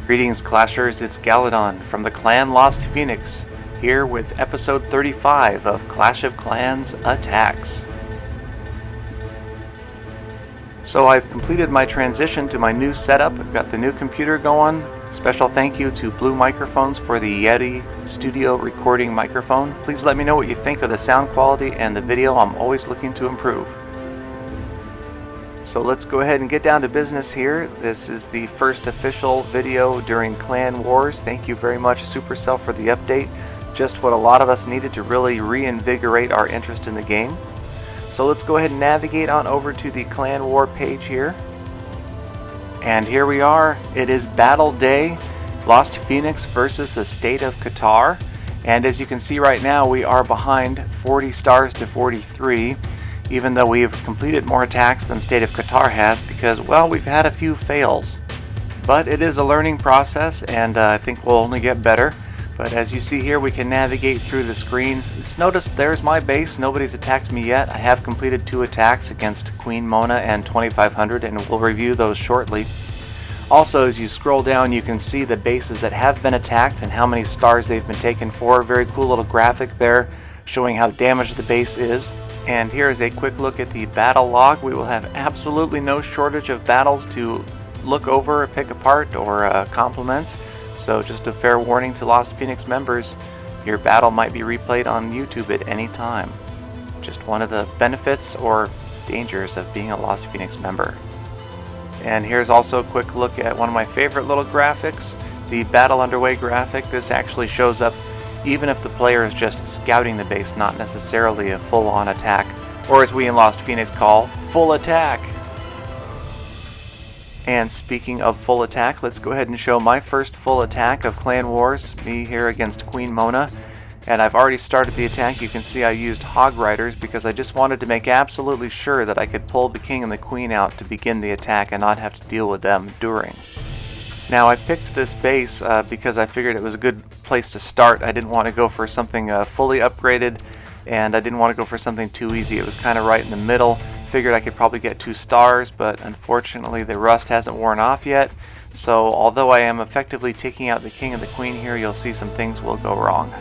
Greetings, Clashers, it's Galadon from the Clan Lost Phoenix, here with episode 35 of Clash of Clans Attacks. So I've completed my transition to my new setup. I've got the new computer going. Special thank you to Blue Microphones for the Yeti Studio recording microphone. Please let me know what you think of the sound quality and the video. I'm always looking to improve. So let's go ahead and get down to business here. This is the first official video during Clan Wars. Thank you very much, Supercell, for the update. Just what a lot of us needed to really reinvigorate our interest in the game. So let's go ahead and navigate on over to the Clan War page here. And here we are. It is Battle Day, Lost Phoenix versus the State of Qatar. And as you can see right now, we are behind 40 stars to 43. Even though we've completed more attacks than State of Qatar has, because, well, we've had a few fails. But it is a learning process, and I think we'll only get better. But as you see here, we can navigate through the screens. Just notice there's my base. Nobody's attacked me yet. I have completed 2 attacks against Queen Mona and 2500, and we'll review those shortly. Also, as you scroll down, you can see the bases that have been attacked and how many stars they've been taken for. Very cool little graphic there showing how damaged the base is. And here is a quick look at the battle log. We will have absolutely no shortage of battles to look over, pick apart, or compliment. So just a fair warning to Lost Phoenix members, your battle might be replayed on YouTube at any time. Just one of the benefits or dangers of being a Lost Phoenix member. And here's also a quick look at one of my favorite little graphics, the battle underway graphic. This actually shows up even if the player is just scouting the base, not necessarily a full-on attack, or as we in Lost Phoenix call, full attack. And speaking of full attack, let's go ahead and show my first full attack of Clan Wars, me here against Queen Mona. And I've already started the attack. You can see I used Hog Riders because I just wanted to make absolutely sure that I could pull the King and the Queen out to begin the attack and not have to deal with them during. Now I picked this base because I figured it was a good place to start. I didn't want to go for something fully upgraded, and I didn't want to go for something too easy. It was kind of right in the middle. Figured I could probably get 2 stars, but unfortunately the rust hasn't worn off yet. So although I am effectively taking out the King and the Queen here, you'll see some things will go wrong.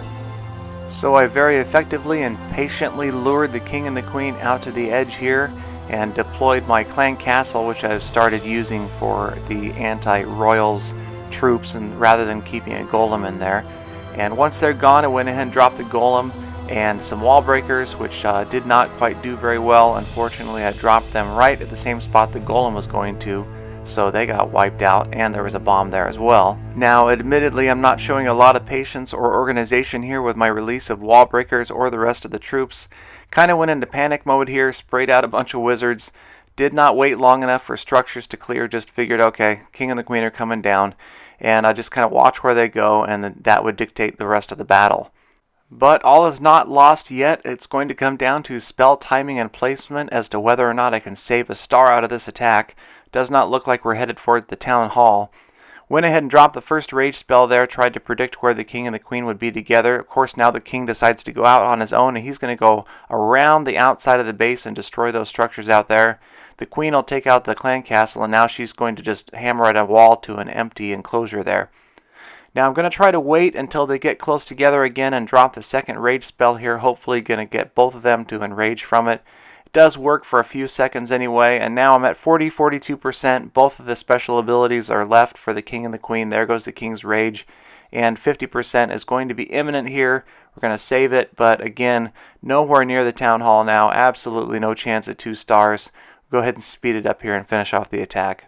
So I very effectively and patiently lured the King and the Queen out to the edge here, and deployed my clan castle, which I've started using for the anti-royals troops, and rather than keeping a golem in there. And once they're gone, I went ahead and dropped the golem and some wall breakers, which did not quite do very well. Unfortunately, I dropped them right at the same spot the golem was going to, so they got wiped out, and there was a bomb there as well. Now, admittedly, I'm not showing a lot of patience or organization here with my release of wall breakers or the rest of the troops. Kind of went into panic mode here, sprayed out a bunch of wizards, did not wait long enough for structures to clear, just figured, okay, King and the Queen are coming down, and I just kind of watch where they go, and then that would dictate the rest of the battle. But all is not lost yet. It's going to come down to spell timing and placement as to whether or not I can save a star out of this attack. Does not look like we're headed for the town hall. Went ahead and dropped the first rage spell there, tried to predict where the King and the Queen would be together. Of course, now the King decides to go out on his own, and he's going to go around the outside of the base and destroy those structures out there. The Queen will take out the clan castle, and now she's going to just hammer at a wall to an empty enclosure there. Now I'm going to try to wait until they get close together again and drop the second rage spell here, hopefully going to get both of them to enrage from it. It does work for a few seconds anyway, and now I'm at 42%. Both of the special abilities are left for the King and the Queen. There goes the King's Rage, and 50% is going to be imminent here. We're going to save it, but again, nowhere near the town hall now. Absolutely no chance at 2 stars. Go ahead and speed it up here and finish off the attack.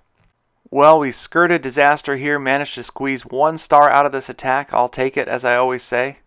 Well, we skirted disaster here, managed to squeeze 1 star out of this attack. I'll take it, as I always say.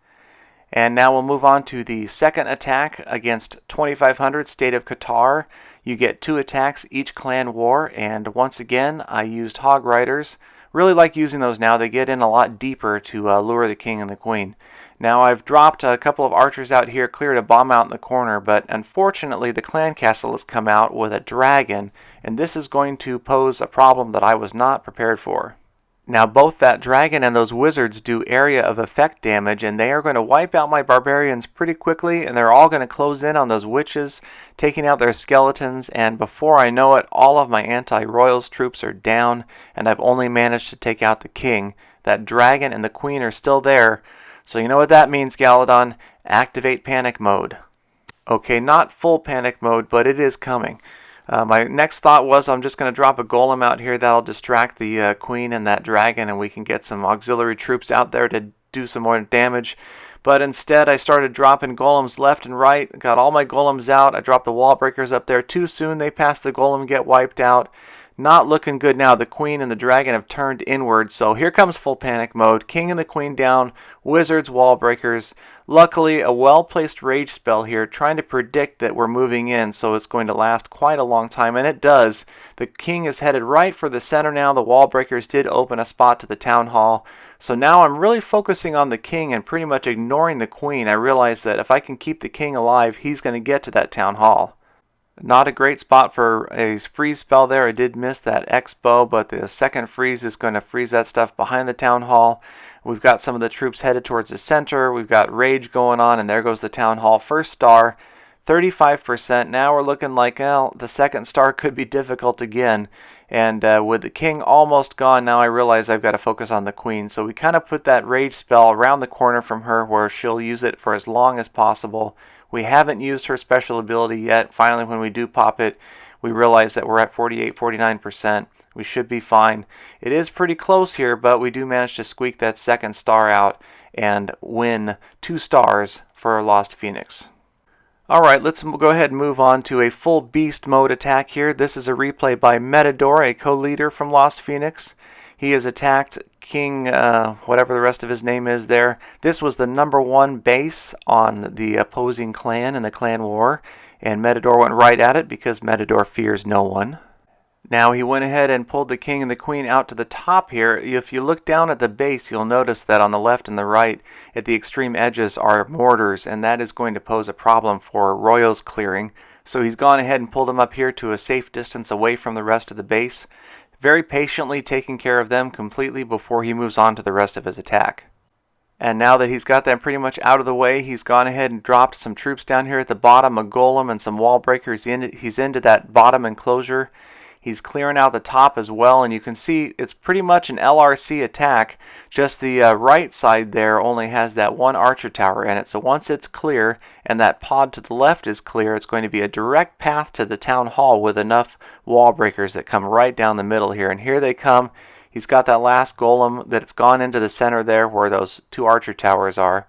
And now we'll move on to the second attack against 2500 State of Qatar. You get 2 attacks each Clan War, and once again I used Hog Riders. Really like using those now. They get in a lot deeper to lure the King and the Queen. Now I've dropped a couple of archers out here, cleared a bomb out in the corner, but unfortunately the clan castle has come out with a dragon, and this is going to pose a problem that I was not prepared for. Now both that dragon and those wizards do area of effect damage, and they are going to wipe out my barbarians pretty quickly, and they're all going to close in on those witches, taking out their skeletons, and before I know it, all of my anti-royals troops are down, and I've only managed to take out the king. That dragon and the queen are still there, so you know what that means, Galadon. Activate panic mode. Okay, not full panic mode, but it is coming. My next thought was I'm just going to drop a golem out here that'll distract the queen and that dragon, and we can get some auxiliary troops out there to do some more damage. But instead I started dropping golems left and right, got all my golems out. I dropped the wall breakers up there too soon. They passed the golem, get wiped out. Not looking good now. The queen and the dragon have turned inward, so here comes full panic mode. King and the queen down, wizards, wall breakers. Luckily, a well-placed rage spell here, trying to predict that we're moving in, so it's going to last quite a long time, and it does. The king is headed right for the center now. The wall breakers did open a spot to the town hall, so now I'm really focusing on the king and pretty much ignoring the queen. I realize that if I can keep the king alive, he's going to get to that town hall. Not a great spot for a freeze spell there. I did miss that X-bow, but the second freeze is going to freeze that stuff behind the town hall. We've got some of the troops headed towards the center. We've got rage going on, and there goes the town hall. First star, 35%. Now we're looking like, well, the second star could be difficult again. And with the king almost gone, now I realize I've got to focus on the queen. So we kind of put that rage spell around the corner from her where she'll use it for as long as possible. We haven't used her special ability yet. Finally, when we do pop it, we realize that we're at 49%. We should be fine. It is pretty close here, but we do manage to squeak that second star out and win 2 stars for Lost Phoenix. Alright, let's go ahead and move on to a full beast mode attack here. This is a replay by Metador, a co-leader from Lost Phoenix. He has attacked King, whatever the rest of his name is there. This was the #1 base on the opposing clan in the clan war, and Metador went right at it because Metador fears no one. Now he went ahead and pulled the king and the queen out to the top here. If you look down at the base, you'll notice that on the left and the right at the extreme edges are mortars, and that is going to pose a problem for royals clearing. So he's gone ahead and pulled them up here to a safe distance away from the rest of the base, very patiently taking care of them completely before he moves on to the rest of his attack. And now that he's got them pretty much out of the way, he's gone ahead and dropped some troops down here at the bottom, a golem and some wall breakers. He's into that bottom enclosure. He's clearing out the top as well, and you can see it's pretty much an LRC attack. Just the right side there only has that one archer tower in it. So once it's clear and that pod to the left is clear, it's going to be a direct path to the town hall with enough wall breakers that come right down the middle here. And here they come. He's got that last golem that's gone into the center there where those 2 archer towers are.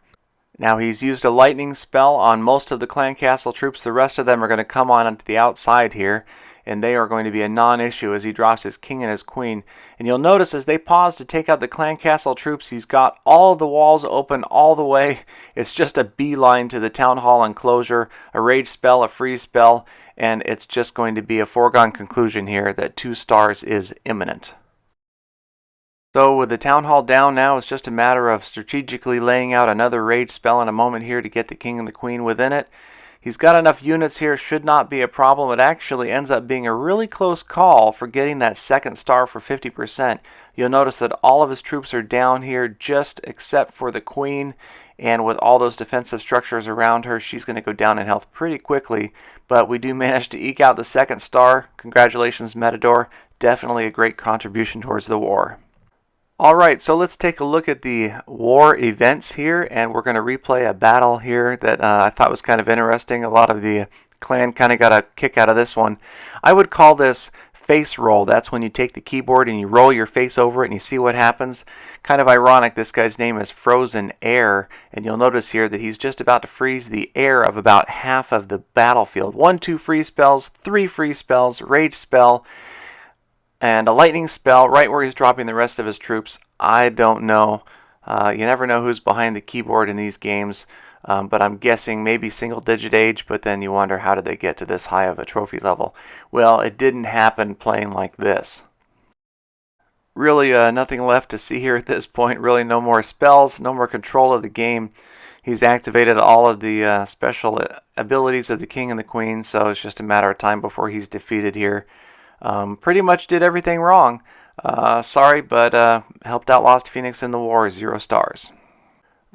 Now he's used a lightning spell on most of the clan castle troops. The rest of them are going to come on onto the outside here, and they are going to be a non-issue as he drops his king and his queen. And you'll notice as they pause to take out the clan castle troops, he's got all of the walls open all the way. It's just a beeline to the town hall enclosure, a rage spell, a freeze spell, and it's just going to be a foregone conclusion here that 2 stars is imminent. So with the town hall down now, it's just a matter of strategically laying out another rage spell in a moment here to get the king and the queen within it. He's got enough units here, should not be a problem. It actually ends up being a really close call for getting that second star for 50%. You'll notice that all of his troops are down here just except for the queen, and with all those defensive structures around her, she's going to go down in health pretty quickly. But we do manage to eke out the second star. Congratulations, Metador. Definitely a great contribution towards the war. Alright, so let's take a look at the war events here, and we're going to replay a battle here that I thought was kind of interesting. A lot of the clan kind of got a kick out of this one. I would call this face roll. That's when you take the keyboard and you roll your face over it and you see what happens. Kind of ironic, this guy's name is Frozen Air, and you'll notice here that he's just about to freeze the air of about half of the battlefield. 1, 2 freeze spells, 3 freeze spells, rage spell, and a lightning spell right where he's dropping the rest of his troops. I don't know. You never know who's behind the keyboard in these games, but I'm guessing maybe single-digit age, but then you wonder how did they get to this high of a trophy level. Well, it didn't happen playing like this. Really nothing left to see here at this point. Really no more spells, no more control of the game. He's activated all of the special abilities of the king and the queen, so it's just a matter of time before he's defeated here. Pretty much did everything wrong. Sorry, but helped out Lost Phoenix in the war, 0 stars.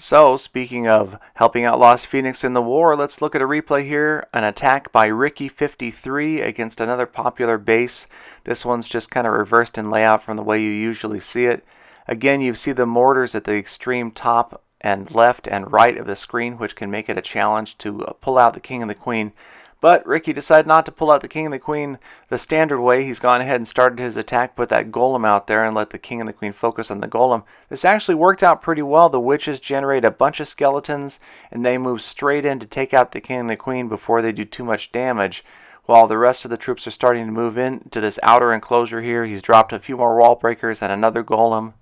So, speaking of helping out Lost Phoenix in the war, let's look at a replay here. An attack by Ricky53 against another popular base. This one's just kind of reversed in layout from the way you usually see it. Again, you see the mortars at the extreme top and left and right of the screen, which can make it a challenge to pull out the king and the queen. But Ricky decided not to pull out the king and the queen the standard way. He's gone ahead and started his attack, put that golem out there and let the king and the queen focus on the golem. This actually worked out pretty well. The witches generate a bunch of skeletons and they move straight in to take out the king and the queen before they do too much damage. While the rest of the troops are starting to move into this outer enclosure here, he's dropped a few more wall breakers and another golem.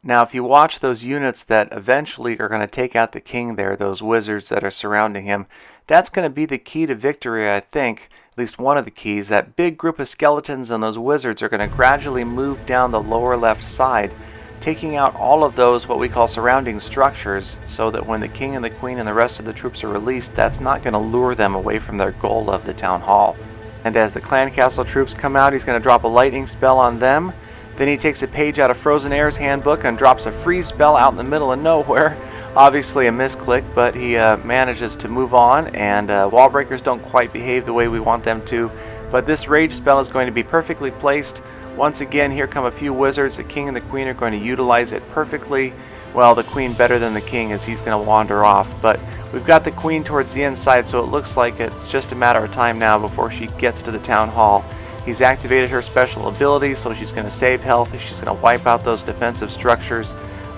Now, if you watch those units that eventually are going to take out the king there, those wizards that are surrounding him, that's going to be the key to victory, I think. At least one of the keys. That big group of skeletons and those wizards are going to gradually move down the lower left side, taking out all of those what we call surrounding structures, so that when the king and the queen and the rest of the troops are released, that's not going to lure them away from their goal of the town hall. And as the clan castle troops come out, he's going to drop a lightning spell on them. Then he takes a page out of Frozen Air's handbook and drops a freeze spell out in the middle of nowhere. Obviously a misclick, but he manages to move on, and wall breakers don't quite behave the way we want them to. But this rage spell is going to be perfectly placed. Once again, here come a few wizards. The king and the queen are going to utilize it perfectly. Well, the queen better than the king, as he's going to wander off. But we've got the queen towards the inside, so it looks like it's just a matter of time now before she gets to the town hall. He's activated her special ability, so she's going to save health. She's going to wipe out those defensive structures.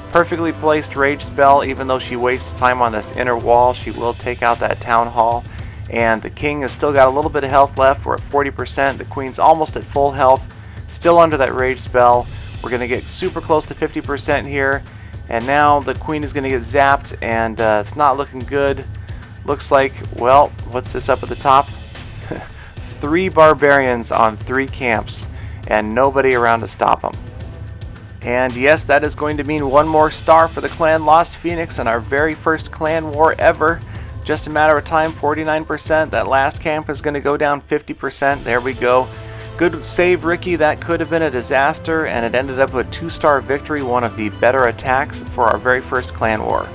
Perfectly placed rage spell. Even though she wastes time on this inner wall, she will take out that town hall. And the king has still got a little bit of health left. We're at 40%. The queen's almost at full health, still under that rage spell. We're going to get super close to 50% here. And now the queen is going to get zapped, and it's not looking good. Looks like, well, what's this up at the top? 3 barbarians on 3 camps, and nobody around to stop them. And yes, that is going to mean 1 more star for the clan Lost Phoenix in our very first clan war ever. Just a matter of time, 49%. That last camp is going to go down 50%. There we go. Good save, Ricky. That could have been a disaster, and it ended up with a 2-star victory, one of the better attacks for our very first clan war.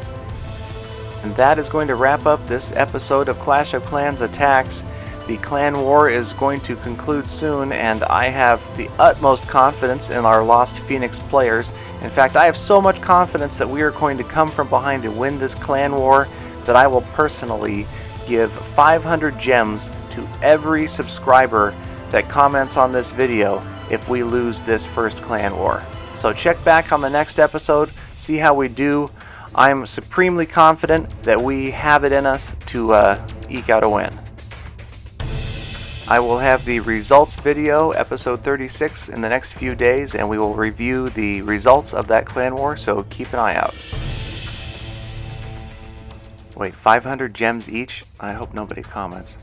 And that is going to wrap up this episode of Clash of Clans Attacks. The clan war is going to conclude soon, and I have the utmost confidence in our Lost Phoenix players. In fact, I have so much confidence that we are going to come from behind to win this clan war that I will personally give 500 gems to every subscriber that comments on this video if we lose this first clan war. So check back on the next episode, see how we do. I'm supremely confident that we have it in us to eke out a win. I will have the results video, episode 36, in the next few days, and we will review the results of that clan war, so keep an eye out. Wait, 500 gems each? I hope nobody comments.